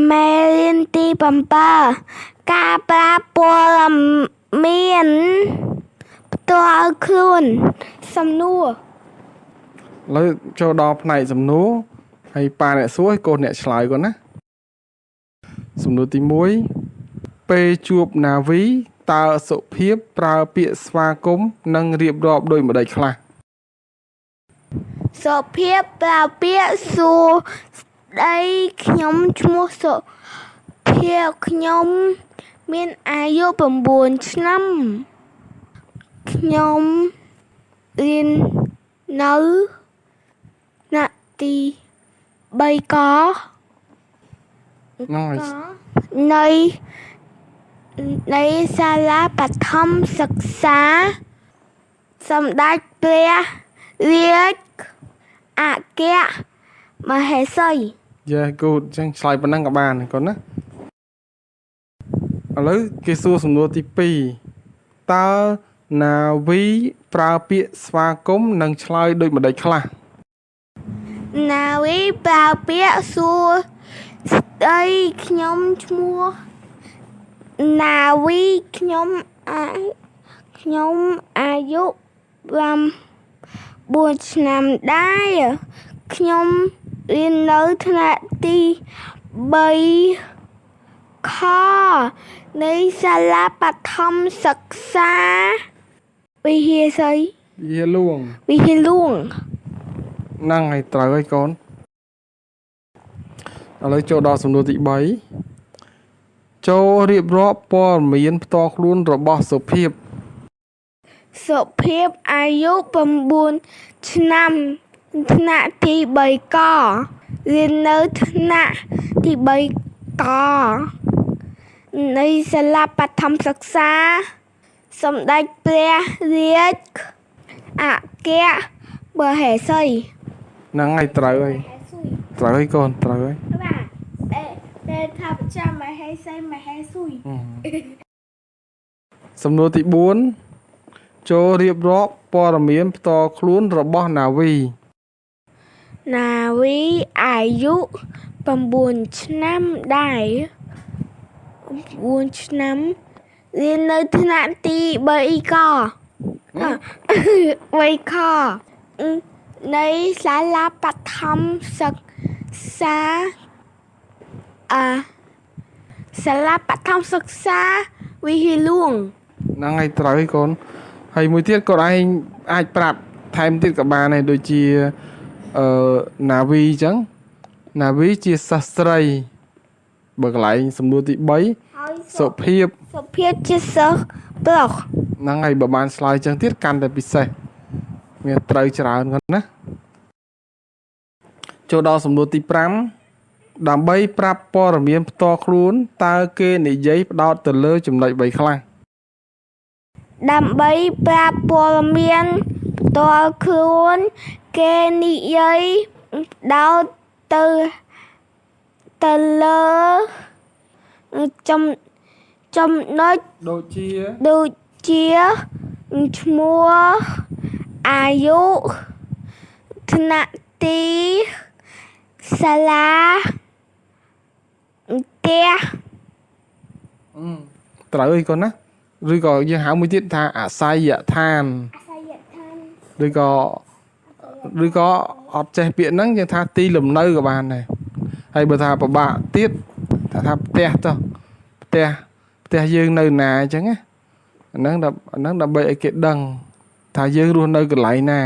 មេរៀនទី7ការប្រើព័ត៌មានផ្ទាល់ខ្លួនសំណួរ ឥឡូវចូលដល់ផ្នែកសំណួរហើយប៉ាអ្នកសួរឲ្យកូនអ្នកឆ្លើយគាត់ណាសំណួរទី1ពេលជួបណាវីតើសុភាពប្រើពាក្យស្វាគមន៍និងរៀបរាប់ដូចម្ដេចខ្លះ សុភាពប្រើពាក្យសួស្ដីខ្ញុំឈ្មោះសុភាពខ្ញុំមានអាយុ9ឆ្នាំខ្ញុំរៀននៅថ្នាក់ទី3កហ្នឹងហើយ នៃសាលាបឋមសិក្សាសម្ដេចព្រះរាជអគ្គមហេសី Yeah good ចឹងឆ្លើយប៉ុណ្ណឹងក៏បានកូនណាឥឡូវគេសួរសំណួរទី2តើណាវីប្រើពាក្យស្វាគមន៍និងឆ្លើយដូចម្ដេចខ្លះ ណាវីប្រើពាក្យសួស្ដីខ្ញុំឈ្មោះណាវីខ្ញុំអាយុ9ឆ្នាំដែរខ្ញុំរៀននៅថ្នាក់ទី3ខនៃសាលាបឋមសិក្សាវិហារស្អី វាលួង វិហារលួង ហ្នឹងហើយត្រូវហើយកូនឥឡូវចូលដល់សំណួរទី3ចូលរៀបរាប់ព័ត៌មានផ្ទាល់ខ្លួនរបស់សុភាព សុភាពអាយុ9ឆ្នាំថ្នាក់ទី3ករៀននៅថ្នាក់ទី3កនៃសាលាបឋមសិក្សាសម្ដេចព្រះរាជអគ្គមហេសី ហ្នឹងហើយត្រូវហើយកូនត្រូវហើយ បាទតែថាប្រចាំមហេសីមហេសុយ សំណួរទី4ចូលរៀបរាប់ព័ត៌មានផ្ទាល់ខ្លួនរបស់ណាវី ណាវីអាយុ9ឆ្នាំដែរ9ឆ្នាំរៀននៅថ្នាក់ទី3ក3ខនៃសាលាបឋមសិក្សាសាលាបឋមសិក្សាវិហារលួង ហ្នឹងហើយត្រូវហើយកូនហើយមួយទៀតគាត់ឯងអាចប្រាប់ថែមទៀតក៏បានដែរដូចជាណាវីអញ្ចឹងណាវីជាសិស្សស្រីបើកន្លែងសំណួរទី3 ហើយ សុភាព សុភាពជាសិស្សប្រុស ហ្នឹងហើយបើបានឆ្លើយអញ្ចឹងទៀតកាន់តែពិសេសមានត្រូវច្រើនគាត់ណាចូលដល់សំណួរទី5ដើម្បីប្រាប់ព័ត៌មានផ្ទាល់ខ្លួនតើគេនិយាយផ្ដោតទៅលើចំណុច3ខ្លះ ដើម្បីប្រាប់ព័ត៌មានផ្ទាល់ខ្លួនគេនិយាយដោតទៅលើចំណុច ដូចជា ឈ្មោះអាយុថ្នាក់ទីសាលាផ្ទះ ត្រូវហើយកូនណាឬក៏យើងហៅមួយទៀតថាអាស័យដ្ឋានឬក៏អត់ចេះពាក្យហ្នឹងយើងថាទីលំនៅក៏បានដែរហើយបើថាពិបាកទៀតថាផ្ទះចុះផ្ទះយើងនៅណាអញ្ចឹងណាអាហ្នឹងដើម្បីឲ្យគេដឹងថាយើងរស់នៅកន្លែងណា